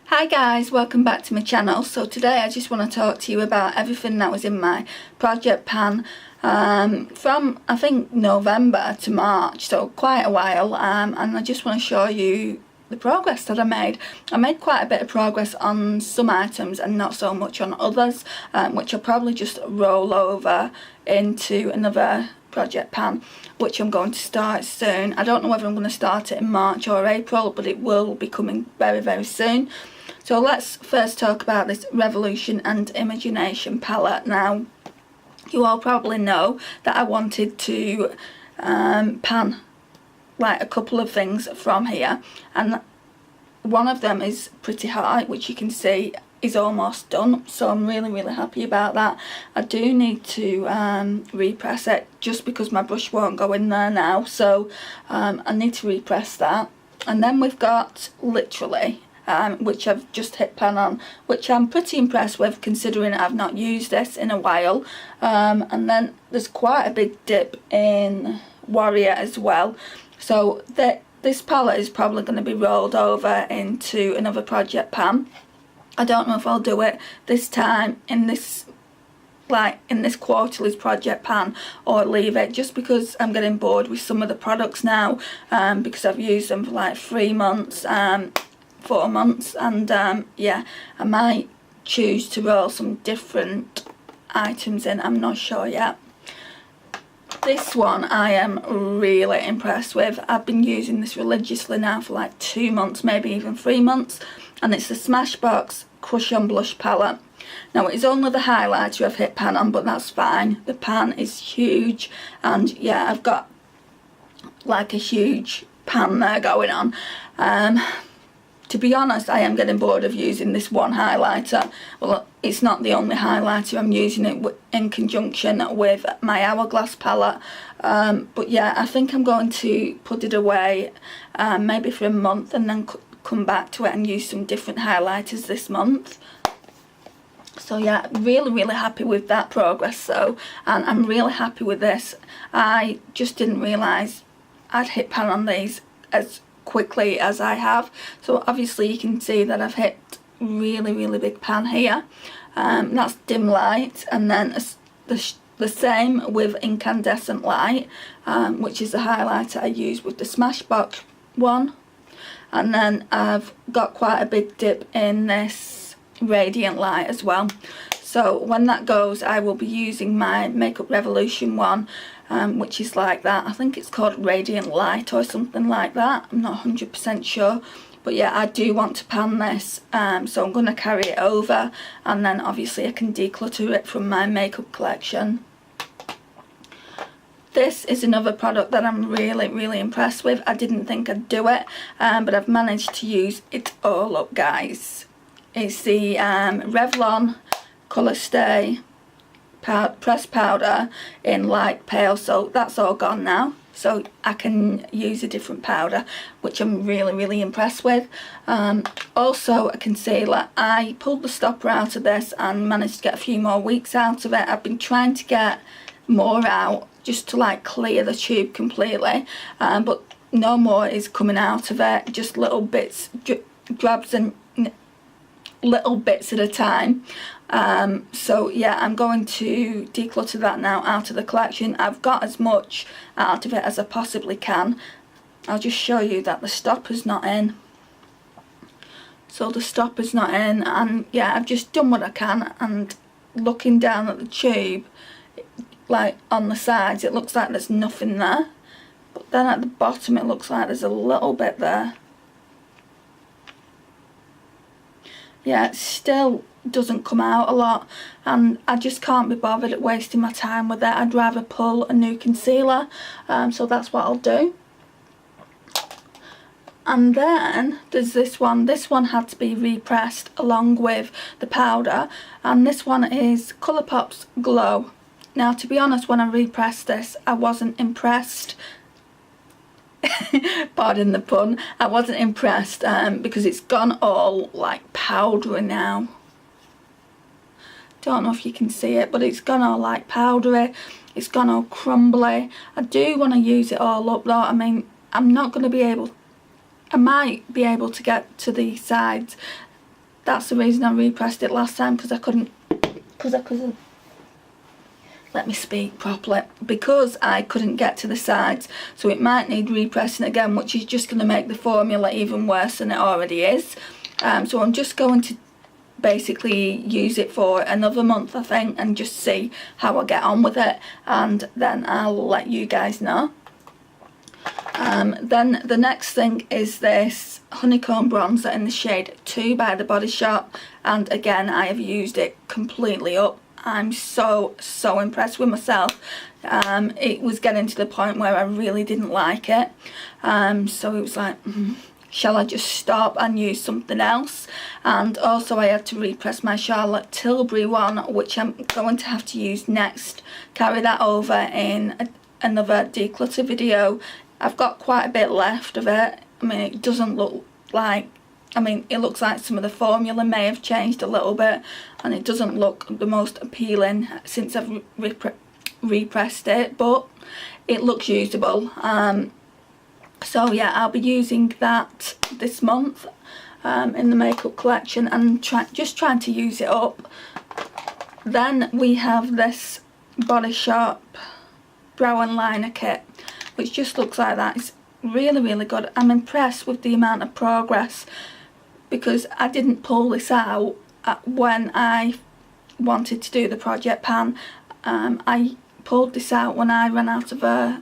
Hi guys, welcome back to my channel. So today I just want to talk to you about everything that was in my project pan from I think November to March, so quite a while, and I just want to show you the progress that I made. I made quite a bit of progress on some items and not so much on others, which I'll probably just roll over into another project pan, which I'm going to start soon. I don't know whether I'm going to start it in March or April, but it will be coming very soon. So let's first talk about this Revolution and Imagination palette. Now, you all probably know that I wanted to pan like a couple of things from here, and one of them is Pretty High, which you can see is almost done, so I'm really happy about that. I do need to repress it just because my brush won't go in there now, so I need to repress that. And then we've got Literally, which I've just hit pan on, which I'm pretty impressed with considering I've not used this in a while. And then there's quite a big dip in Warrior as well, so this palette is probably going to be rolled over into another project pan. I don't know if I'll do it this time in this quarterly's project pan or leave it, just because I'm getting bored with some of the products now, because I've used them for like 3 months, 4 months, and yeah, I might choose to roll some different items in. I'm not sure yet. This one I am really impressed with. I've been using this religiously now for like 2 months, maybe even 3 months, and it's the Smashbox Crush on Blush palette. Now, it's only the highlighter I've hit pan on, but that's fine. The pan is huge, and yeah, I've got like a huge pan there going on. To be honest, I am getting bored of using this one highlighter. Well, it's not the only highlighter. I'm using it in conjunction with my Hourglass palette. But yeah, I think I'm going to put it away maybe for a month and then come back to it and use some different highlighters this month. So yeah, really happy with that progress. So, and I'm really happy with this. I just didn't realise I'd hit pan on these as quickly as I have. So obviously you can see that I've hit really big pan here. That's dim light, and then the same with incandescent light, which is the highlighter I use with the Smashbox one. And then I've got quite a big dip in this radiant light as well. So when that goes, I will be using my Makeup Revolution one, which is like that. I think it's called Radiant Light or something like that. I'm not 100% sure. But yeah, I do want to pan this, so I'm going to carry it over, and then obviously I can declutter it from my makeup collection. This is another product that I'm really impressed with. I didn't think I'd do it, but I've managed to use it all up, guys. It's the Revlon Colour Stay pressed powder in light pale, so that's all gone now, so I can use a different powder, which I'm really impressed with. Also a concealer. I pulled the stopper out of this and managed to get a few more weeks out of it. I've been trying to get more out just to like clear the tube completely, but no more is coming out of it, just little bits, grabs and little bits at a time. So yeah, I'm going to declutter that now out of the collection. I've got as much out of it as I possibly can. I'll just show you that the stopper's not in. So the stopper's not in, and yeah, I've just done what I can, and looking down at the tube, like on the sides, it looks like there's nothing there, but then at the bottom it looks like there's a little bit there. Yeah, it still doesn't come out a lot, and I just can't be bothered at wasting my time with it. I'd rather pull a new concealer, so that's what I'll do. And then there's this one. This one had to be repressed along with the powder, and this one is Colourpop's Glow. Now, to be honest, when I repressed this, I wasn't impressed. Pardon the pun. I wasn't impressed because it's gone all like powdery now. Don't know if you can see it, but it's gone all like powdery. It's gone all crumbly. I do want to use it all up though. I mean, I'm not going to be able, I might be able to get to the sides that's the reason I repressed it last time, because I couldn't let me speak properly, because I couldn't get to the sides. So it might need repressing again, which is just going to make the formula even worse than it already is. So I'm just going to basically use it for another month, I think, and just see how I get on with it, and then I'll let you guys know. Then the next thing is this honeycomb bronzer in the shade 2 by The Body Shop, and again I have used it completely up. I'm so impressed with myself. It was getting to the point where I really didn't like it, so it was like, shall I just stop and use something else? And also I had to repress my Charlotte Tilbury one, which I'm going to have to use next. Carry that over in another declutter video. I've got quite a bit left of it. I mean, it doesn't look like, I mean, it looks like some of the formula may have changed a little bit, and it doesn't look the most appealing since I've repressed it, but it looks usable. So yeah, I'll be using that this month in the makeup collection, and just trying to use it up. Then we have this Body Shop brow and liner kit, which just looks like that. It's really good. I'm impressed with the amount of progress, because I didn't pull this out when I wanted to do the project pan. I pulled this out when I ran out of a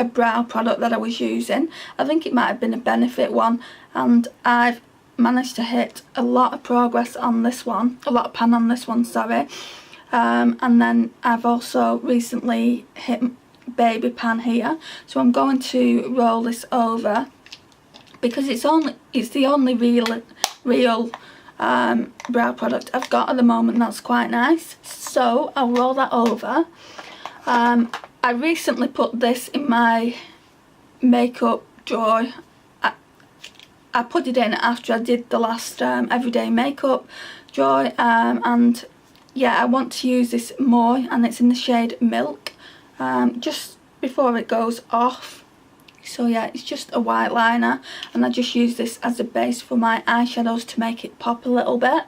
brow product that I was using. I think it might have been a Benefit one, and I've managed to hit a lot of progress on this one, a lot of pan on this one, sorry. And then I've also recently hit baby pan here, so I'm going to roll this over, because it's the only real brow product I've got at the moment. That's quite nice, so I'll roll that over. I recently put this in my makeup drawer. I put it in after I did the last everyday makeup drawer, and yeah, I want to use this more, and it's in the shade Milk, just before it goes off. So yeah, it's just a white liner, and I just use this as a base for my eyeshadows to make it pop a little bit.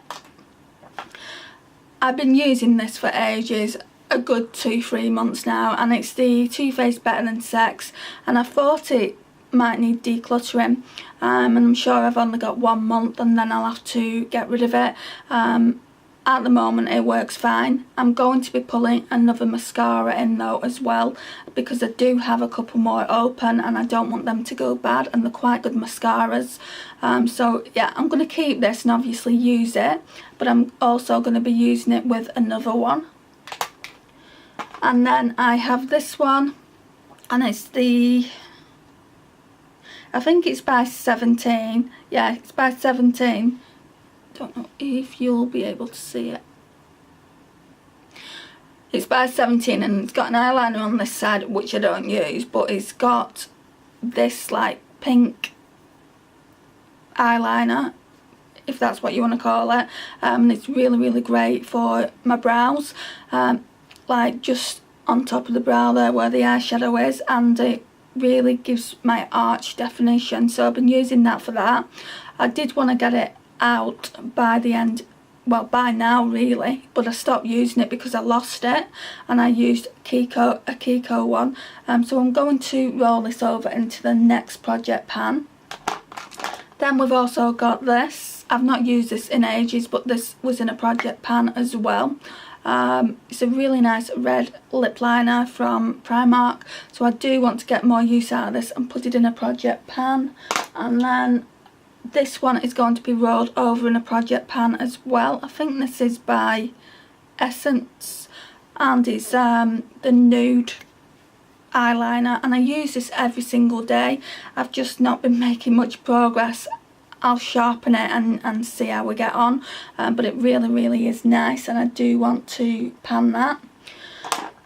I've been using this for ages, a good 2-3 months now, and it's the Too Faced Better Than Sex, and I thought it might need decluttering, and I'm sure I've only got 1 month and then I'll have to get rid of it. At the moment it works fine. I'm going to be pulling another mascara in though as well, because I do have a couple more open and I don't want them to go bad, and they're quite good mascaras. So yeah, I'm going to keep this and obviously use it, but I'm also going to be using it with another one. And then I have this one, and it's the, I think it's by 17. Yeah, it's by 17. Don't know if you'll be able to see it. It's by 17, and it's got an eyeliner on this side, which I don't use, but it's got this like pink eyeliner, if that's what you want to call it, and it's really great for my brows, like just on top of the brow there where the eyeshadow is, and it really gives my arch definition, so I've been using that for that. I did want to get it out by the end, well by now really, but I stopped using it because I lost it, and I used a Kiko one, so I'm going to roll this over into the next project pan. Then we've also got this. I've not used this in ages, but this was in a project pan as well. It's a really nice red lip liner from Primark, so I do want to get more use out of this and put it in a project pan. And then this one is going to be rolled over in a project pan as well. I think this is by Essence, and it's the nude eyeliner, and I use this every single day. I've just not been making much progress. I'll sharpen it and see how we get on, but it really is nice, and I do want to pan that.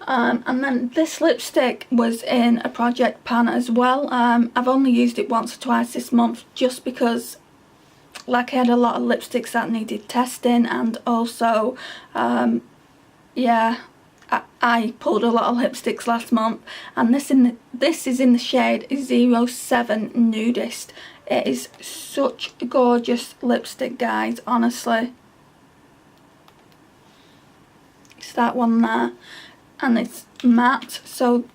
And then this lipstick was in a project pan as well. I've only used it once or twice this month, just because like I had a lot of lipsticks that needed testing, and also yeah, I pulled a lot of lipsticks last month, and this is in the shade 07 Nudist. It is such a gorgeous lipstick, guys, honestly. It's that one there, and it's matte, so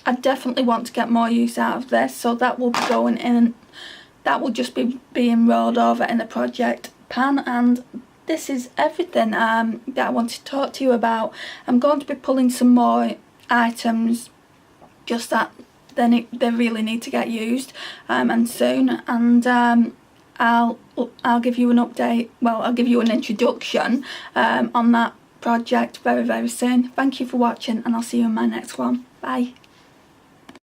I definitely want to get more use out of this. So that will be going in, that will just be being rolled over in the project pan. And this is everything that I wanted to talk to you about. I'm going to be pulling some more items just that they really need to get used, and soon, and I'll give you an update, well, I'll give you an introduction on that project very, very soon. Thank you for watching, and I'll see you in my next one. Bye.